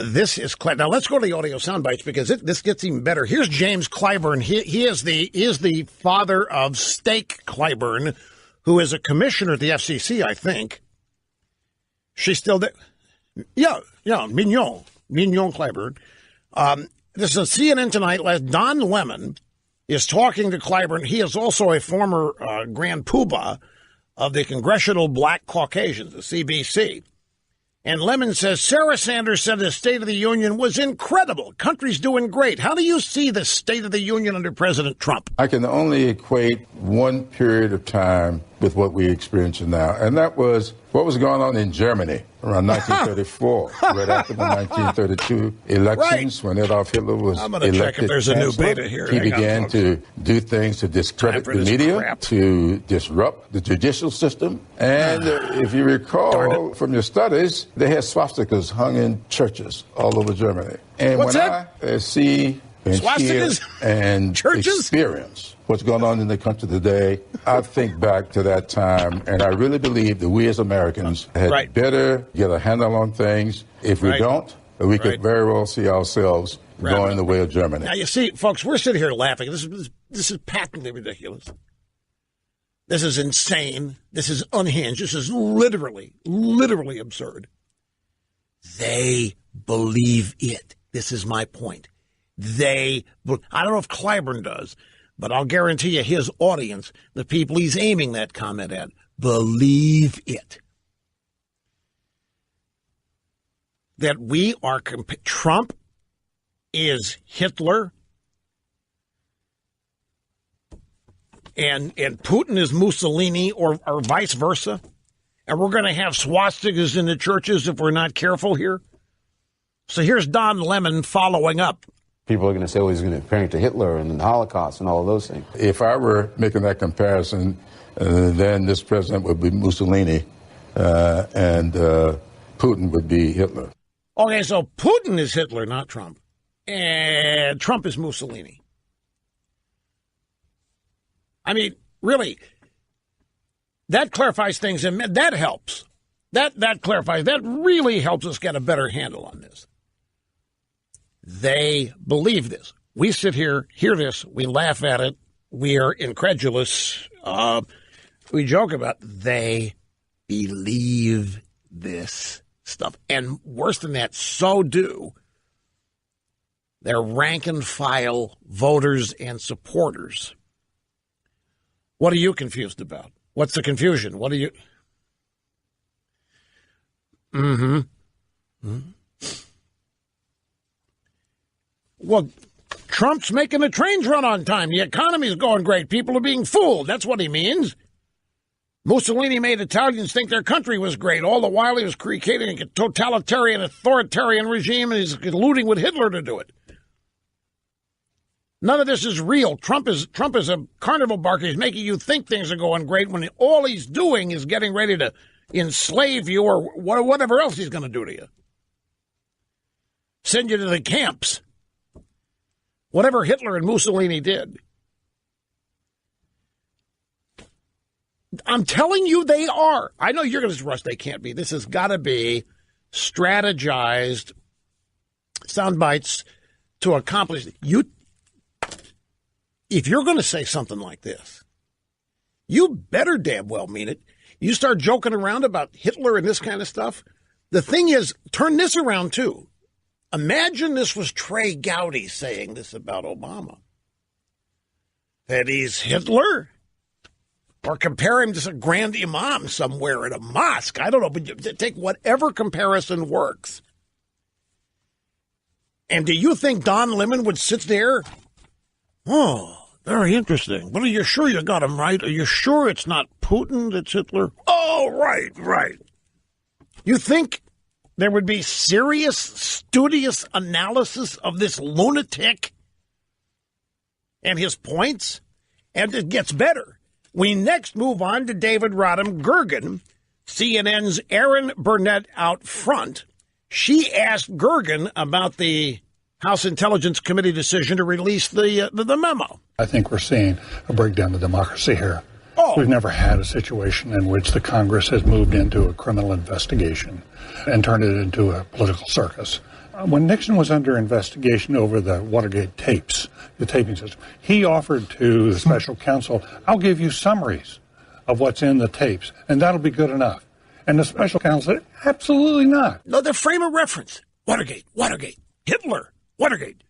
This is now. Let's go to the audio sound bites because this gets even better. Here's James Clyburn. He is the father of Stake Clyburn, who is a commissioner at the FCC, I think. She's still there. Yeah, Mignon Clyburn. This is CNN Tonight. Don Lemon is talking to Clyburn. He is also a former Grand Poobah of the Congressional Black Caucasians, the CBC. And Lemon says, Sarah Sanders said the State of the Union was incredible. Country's doing great. How do you see the State of the Union under President Trump? I can only equate one period of time with what we experience now, and that was what was going on in Germany around 1934, right after the 1932 elections, when Adolf Hitler was elected. Check if there's a new beta here. He began to do things to discredit the media, to disrupt the judicial system. And if you recall from your studies, they had swastikas hung in churches all over Germany. And What's when that? I see and hear and experience what's going on in the country today, I think back to that time, and I really believe that we as Americans had better get a handle on things. If we don't, we could very well see ourselves going the way of Germany. Now, you see, folks, we're sitting here laughing. This is patently ridiculous. This is insane. This is unhinged. This is literally absurd. They believe it. This is my point. I don't know if Clyburn does, but I'll guarantee you his audience, the people he's aiming that comment at, believe it. That we are, Trump is Hitler and Putin is Mussolini or vice versa. And we're going to have swastikas in the churches if we're not careful here. So here's Don Lemon following up. People are going to say, well, he's going to compare it to Hitler and the Holocaust and all of those things. If I were making that comparison, then this president would be Mussolini and Putin would be Hitler. Okay, so Putin is Hitler, not Trump. And Trump is Mussolini. I mean, really, that clarifies things, and that helps. That clarifies. That really helps us get a better handle on this. They believe this. We sit here, hear this, we laugh at it, we are incredulous. We joke about it. They believe this stuff. And worse than that, so do their rank and file voters and supporters. What are you confused about? What's the confusion? What are you? Well, Trump's making the trains run on time. The economy's going great. People are being fooled. That's what he means. Mussolini made Italians think their country was great. All the while he was creating a totalitarian, authoritarian regime, and he's colluding with Hitler to do it. None of this is real. Trump is a carnival barker. He's making you think things are going great when all he's doing is getting ready to enslave you or whatever else he's going to do to you. Send you to the camps. Whatever Hitler and Mussolini did. I'm telling you they are. I know you're going to rush. They can't be. This has got to be strategized sound bites to accomplish. If you're going to say something like this, you better damn well mean it. You start joking around about Hitler and this kind of stuff. The thing is, turn this around, too. Imagine this was Trey Gowdy saying this about Obama. That he's Hitler? Or compare him to some grand imam somewhere at a mosque. I don't know, but take whatever comparison works. And do you think Don Lemon would sit there? Oh, very interesting. But are you sure you got him right? Are you sure it's not Putin that's Hitler? Oh, right. You think there would be serious, studious analysis of this lunatic and his points? And it gets better. We next move on to David Rodham Gergen, CNN's Aaron Burnett out front. She asked Gergen about the House Intelligence Committee decision to release the memo. I think we're seeing a breakdown of democracy here. Oh. We've never had a situation in which the Congress has moved into a criminal investigation and turned it into a political circus. When Nixon was under investigation over the Watergate tapes, the taping system, he offered to the special counsel, I'll give you summaries of what's in the tapes, and that'll be good enough. And the special counsel said, absolutely not. No, the frame of reference. Watergate, Hitler, Watergate,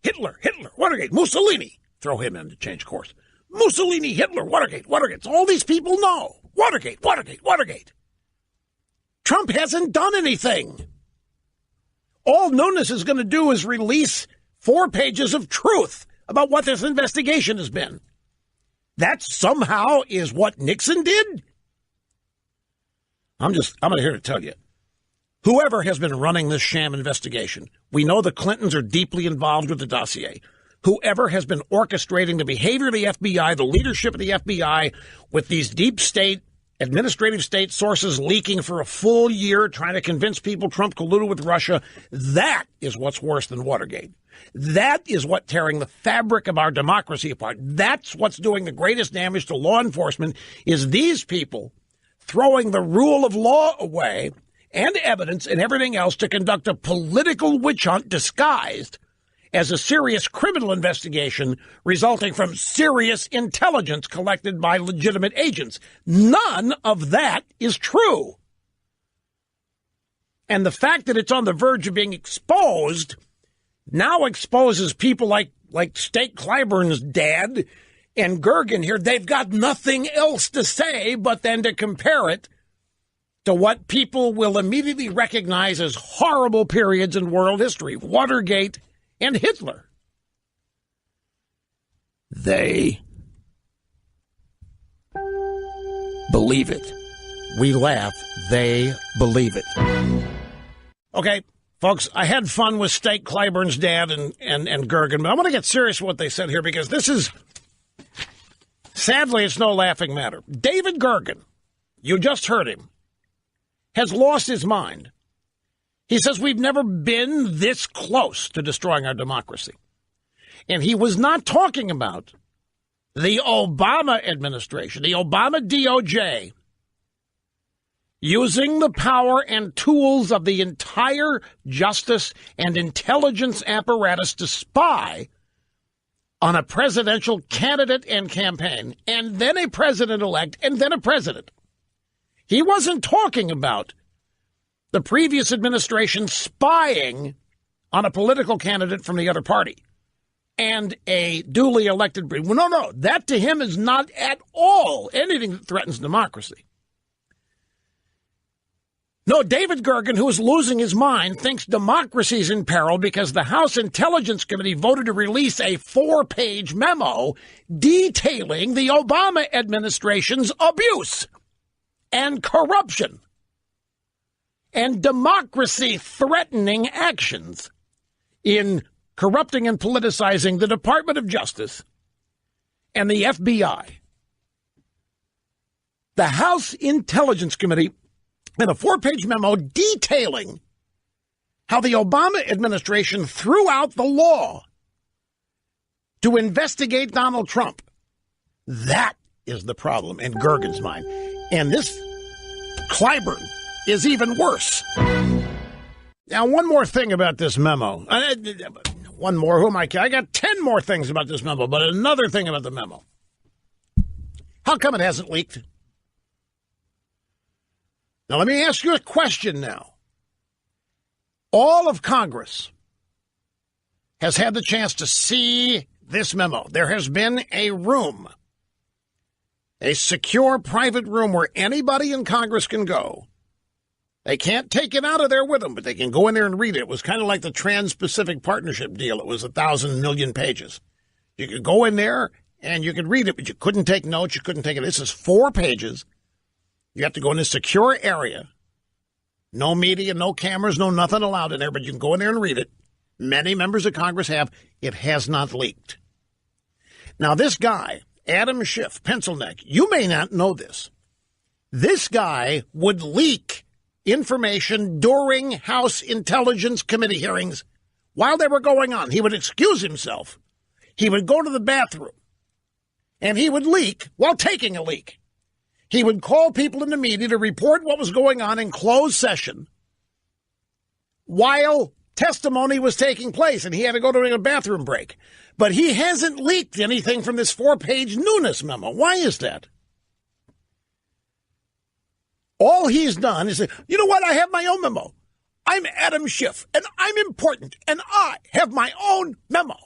Hitler, Watergate, Mussolini. Throw him in to change course. Mussolini, Hitler, Watergate. All these people know. Watergate. Trump hasn't done anything. All Nunes is going to do is release 4 pages of truth about what this investigation has been. That somehow is what Nixon did? I'm here to tell you. Whoever has been running this sham investigation, we know the Clintons are deeply involved with the dossier. Whoever has been orchestrating the behavior of the FBI, the leadership of the FBI, with these deep state, administrative state sources leaking for a full year, trying to convince people Trump colluded with Russia, that is what's worse than Watergate. That is what tearing the fabric of our democracy apart. That's what's doing the greatest damage to law enforcement, is these people throwing the rule of law away and evidence and everything else to conduct a political witch hunt disguised as a serious criminal investigation resulting from serious intelligence collected by legitimate agents. None of that is true. And the fact that it's on the verge of being exposed now exposes people like State Clyburn's dad and Gergen here. They've got nothing else to say but then to compare it to what people will immediately recognize as horrible periods in world history, Watergate and Hitler. They believe it. We laugh. They believe it. Okay, folks, I had fun with State Clyburn's dad and Gergen, but I want to get serious with what they said here, because this is, sadly, it's no laughing matter. David Gergen, you just heard him, has lost his mind. He says we've never been this close to destroying our democracy. And he was not talking about the Obama administration, the Obama DOJ, using the power and tools of the entire justice and intelligence apparatus to spy on a presidential candidate and campaign, and then a president-elect, and then a president. He wasn't talking about the previous administration spying on a political candidate from the other party and a duly elected. No, that to him is not at all anything that threatens democracy. No, David Gergen, who is losing his mind, thinks democracy is in peril because the House Intelligence Committee voted to release a 4-page memo detailing the Obama administration's abuse and corruption and democracy-threatening actions in corrupting and politicizing the Department of Justice and the FBI. The House Intelligence Committee in a 4-page memo detailing how the Obama administration threw out the law to investigate Donald Trump. That is the problem in Gergen's mind. And this Clyburn is even worse. Now, one more thing about this memo. One more. Who am I? I got 10 more things about this memo, but another thing about the memo. How come it hasn't leaked? Now, let me ask you a question now. All of Congress has had the chance to see this memo. There has been a room, a secure private room where anybody in Congress can go. They can't take it out of there with them, but they can go in there and read it. It was kind of like the Trans-Pacific Partnership deal. It was 1,000 million pages. You could go in there and you could read it, but you couldn't take notes. You couldn't take it. This is 4 pages. You have to go in a secure area. No media, no cameras, no nothing allowed in there, but you can go in there and read it. Many members of Congress have. It has not leaked. Now, this guy, Adam Schiff, pencil neck, you may not know this. This guy would leak information during House Intelligence Committee hearings while they were going on. He would excuse himself. He would go to the bathroom, and he would leak while taking a leak. He would call people in the media to report what was going on in closed session while testimony was taking place and he had to go to a bathroom break. But he hasn't leaked anything from this 4-page Nunes memo. Why is that? All he's done is say, you know what? I have my own memo. I'm Adam Schiff, and I'm important, and I have my own memo.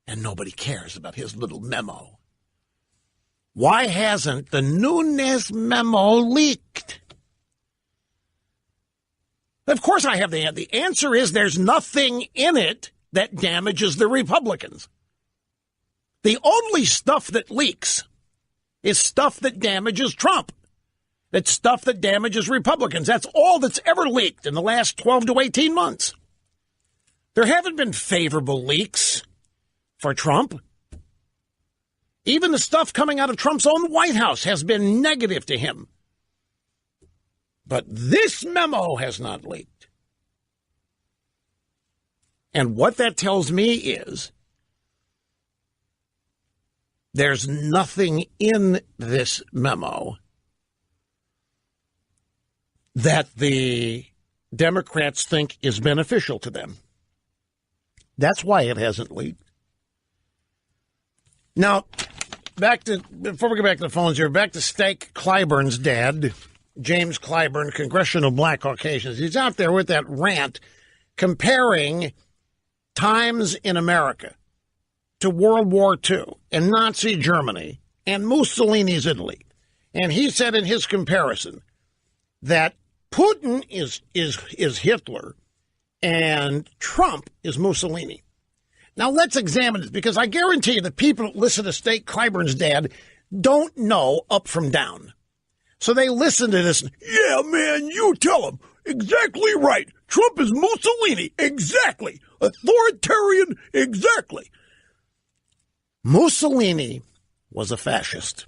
And nobody cares about his little memo. Why hasn't the Nunes memo leaked? Of course I have the answer. The answer is there's nothing in it that damages the Republicans. The only stuff that leaks is stuff that damages Trump. It's stuff that damages Republicans. That's all that's ever leaked in the last 12 to 18 months. There haven't been favorable leaks for Trump. Even the stuff coming out of Trump's own White House has been negative to him. But this memo has not leaked. And what that tells me is there's nothing in this memo that the Democrats think is beneficial to them. That's why it hasn't leaked. Now, before we get back to the phones here, back to Steak Clyburn's dad, James Clyburn, Congressional Black Caucasians. He's out there with that rant comparing times in America to World War II and Nazi Germany and Mussolini's Italy. And he said in his comparison that Putin is Hitler and Trump is Mussolini. Now, let's examine this, because I guarantee you that people that listen to Steak Clyburn's dad don't know up from down. So they listen to this. Yeah, man, you tell them. Exactly right. Trump is Mussolini. Exactly. Authoritarian. Exactly. Mussolini was a fascist.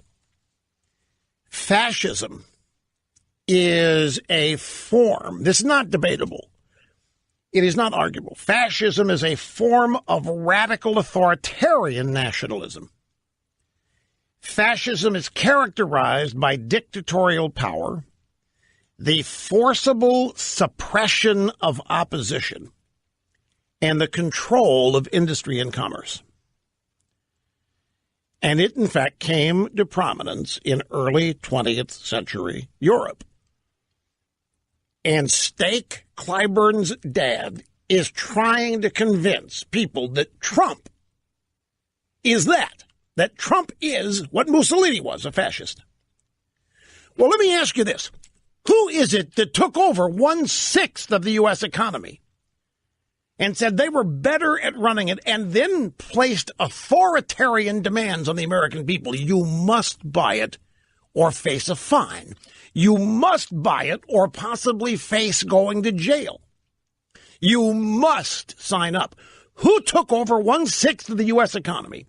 Fascism is a form. This is not debatable. It is not arguable. Fascism is a form of radical authoritarian nationalism. Fascism is characterized by dictatorial power, the forcible suppression of opposition, and the control of industry and commerce. And it, in fact, came to prominence in early 20th century Europe. And Steak Clyburn's dad is trying to convince people that Trump is that Trump is what Mussolini was, a fascist. Well, let me ask you this. Who is it that took over 1/6 of the U.S. economy and said they were better at running it and then placed authoritarian demands on the American people? You must buy it or face a fine. You must buy it or possibly face going to jail. You must sign up. Who took over 1/6 of the U.S. economy?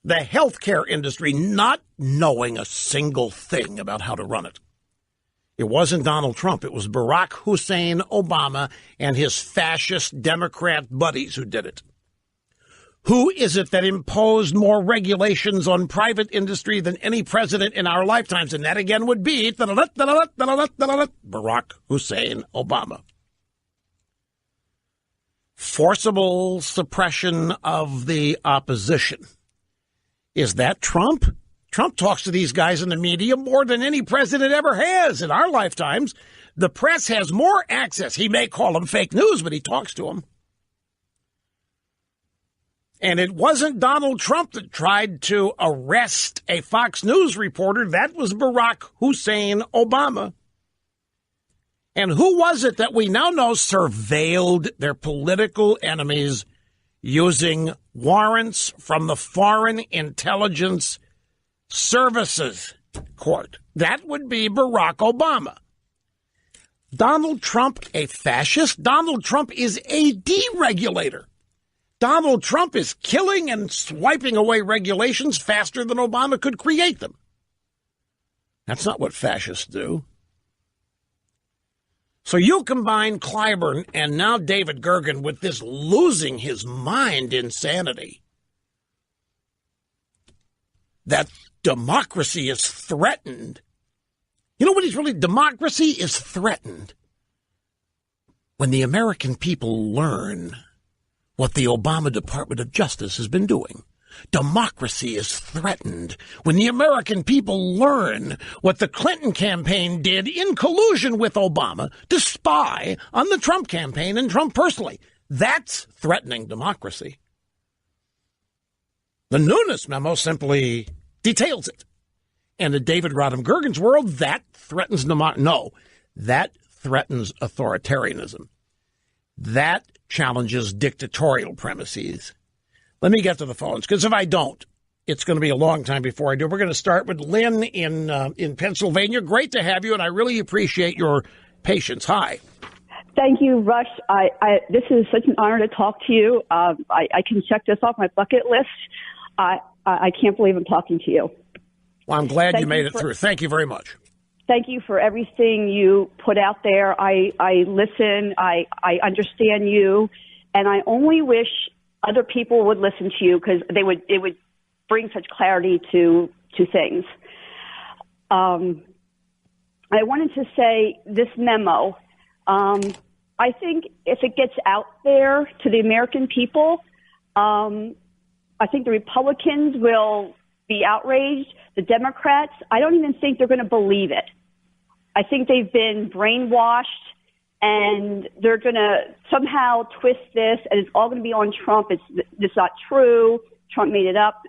The healthcare industry, not knowing a single thing about how to run it. It wasn't Donald Trump. It was Barack Hussein Obama and his fascist Democrat buddies who did it. Who is it that imposed more regulations on private industry than any president in our lifetimes? And that again would be Barack Hussein Obama. Forcible suppression of the opposition. Is that Trump? Trump talks to these guys in the media more than any president ever has in our lifetimes. The press has more access. He may call them fake news, but he talks to them. And it wasn't Donald Trump that tried to arrest a Fox News reporter. That was Barack Hussein Obama. And who was it that we now know surveilled their political enemies using warrants from the Foreign Intelligence Services Court? That would be Barack Obama. Donald Trump, a fascist? Donald Trump is a deregulator. Donald Trump is killing and swiping away regulations faster than Obama could create them. That's not what fascists do. So you combine Clyburn and now David Gergen with this losing his mind insanity that democracy is threatened. You know what is really? Democracy is threatened when the American people learn what the Obama Department of Justice has been doing. Democracy is threatened when the American people learn what the Clinton campaign did in collusion with Obama to spy on the Trump campaign and Trump personally. That's threatening democracy. The Nunes memo simply details it. And in David Rodham Gergen's world, that threatens democracy. No, that threatens authoritarianism. That challenges dictatorial premises. Let me get to the phones, because if I don't, it's going to be a long time before I do. We're going to start with Lynn in Pennsylvania. Great to have you, and I really appreciate your patience. Hi. Thank you, Rush. This is such an honor to talk to you. I can check this off my bucket list. I can't believe I'm talking to you. Well, I'm glad you made it through. Thank you very much. Thank you for everything you put out there. I listen. I understand you, and I only wish other people would listen to you because it would bring such clarity to things. I wanted to say this memo. I think if it gets out there to the American people, I think the Republicans will be outraged. The Democrats, I don't even think they're going to believe it. I think they've been brainwashed, and they're going to somehow twist this, and it's all going to be on Trump. It's not true. Trump made it up.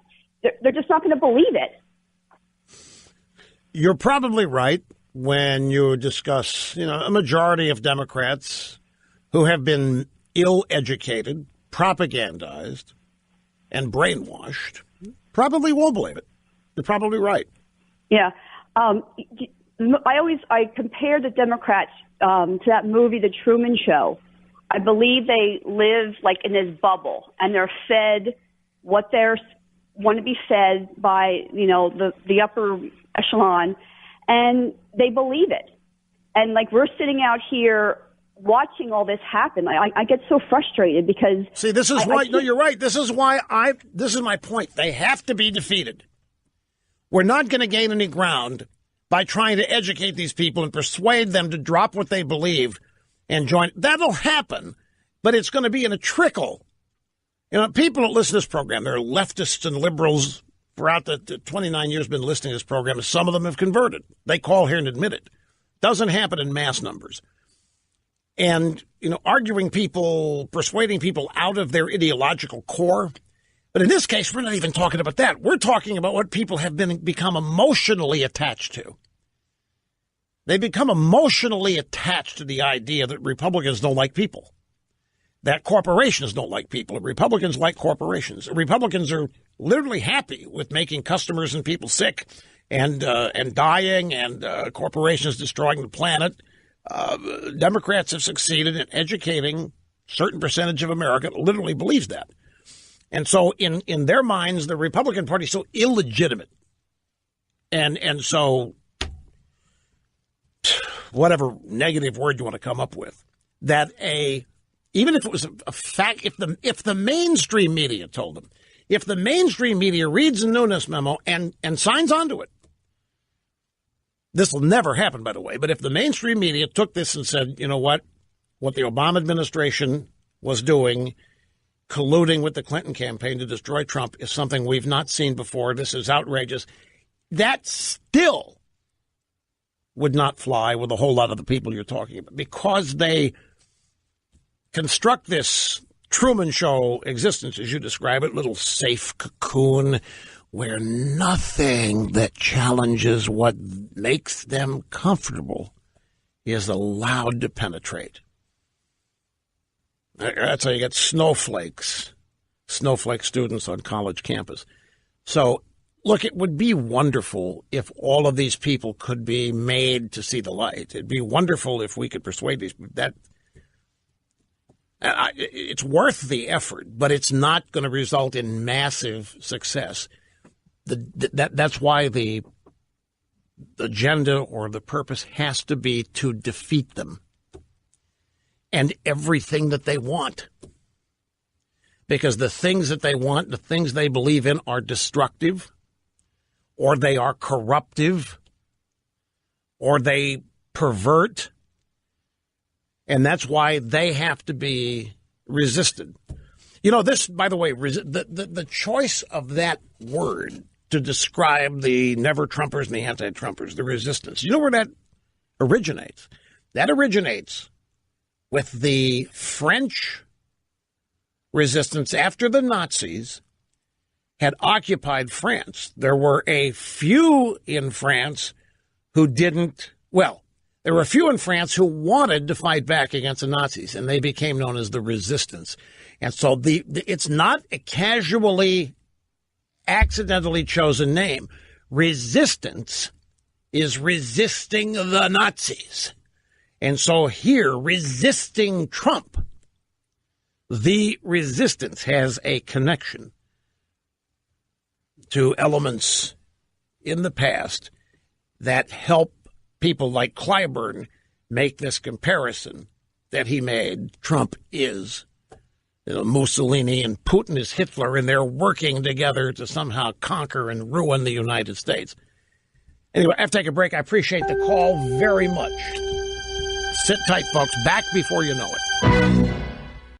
They're just not going to believe it. You're probably right when you discuss, a majority of Democrats who have been ill-educated, propagandized, and brainwashed probably won't believe it. You're probably right. Yeah. I compare the Democrats to that movie, The Truman Show. I believe they live like in this bubble, and they're fed what they want to be fed by, the upper echelon, and they believe it. And like we're sitting out here watching all this happen. I get so frustrated because see, this is why. No, you're right. This is why this is my point. They have to be defeated. We're not going to gain any ground by trying to educate these people and persuade them to drop what they believe and join. That'll happen, but it's going to be in a trickle. People that listen to this program, they're leftists and liberals throughout the 29 years been listening to this program. Some of them have converted. They call here and admit it. Doesn't happen in mass numbers. And, arguing people, persuading people out of their ideological core. But in this case, we're not even talking about that. We're talking about what people have become emotionally attached to. They become emotionally attached to the idea that Republicans don't like people, that corporations don't like people, and Republicans like corporations. Republicans are literally happy with making customers and people sick and dying and corporations destroying the planet. Democrats have succeeded in educating a certain percentage of America that literally believes that. And so in their minds, the Republican Party is so illegitimate. And so whatever negative word you want to come up with, that even if it was a fact, if the mainstream media told them, if the mainstream media reads the Nunes memo and signs onto it, this will never happen, by the way, but if the mainstream media took this and said, you know what the Obama administration was doing, colluding with the Clinton campaign to destroy Trump, is something we've not seen before. This is outrageous. That still would not fly with a whole lot of the people you're talking about, because they construct this Truman Show existence, as you describe it, little safe cocoon where nothing that challenges what makes them comfortable is allowed to penetrate. That's how you get snowflake students on college campus. So, look, it would be wonderful if all of these people could be made to see the light. It'd be wonderful if we could persuade these people that it's worth the effort, but it's not going to result in massive success. That's why the agenda or the purpose has to be to defeat them and everything that they want. Because the things that they want, the things they believe in, are destructive, or they are corruptive, or they pervert And that's why they have to be resisted. You know, this, by the way, the choice of that word to describe the never-Trumpers and the anti-Trumpers, the resistance, you know where that originates? That originates with the French resistance after the Nazis had occupied France. There were a few in France who didn't, well, there were a few in France who wanted to fight back against the Nazis, and they became known as the resistance. And so it's not a casually, accidentally chosen name. Resistance is resisting the Nazis. And so here, resisting Trump, the resistance has a connection to elements in the past that help people like Clyburn make this comparison that he made. Trump is Mussolini and Putin is Hitler, and they're working together to somehow conquer and ruin the United States. Anyway, I have to take a break. I appreciate the call very much. Sit tight, folks. Back before you know it.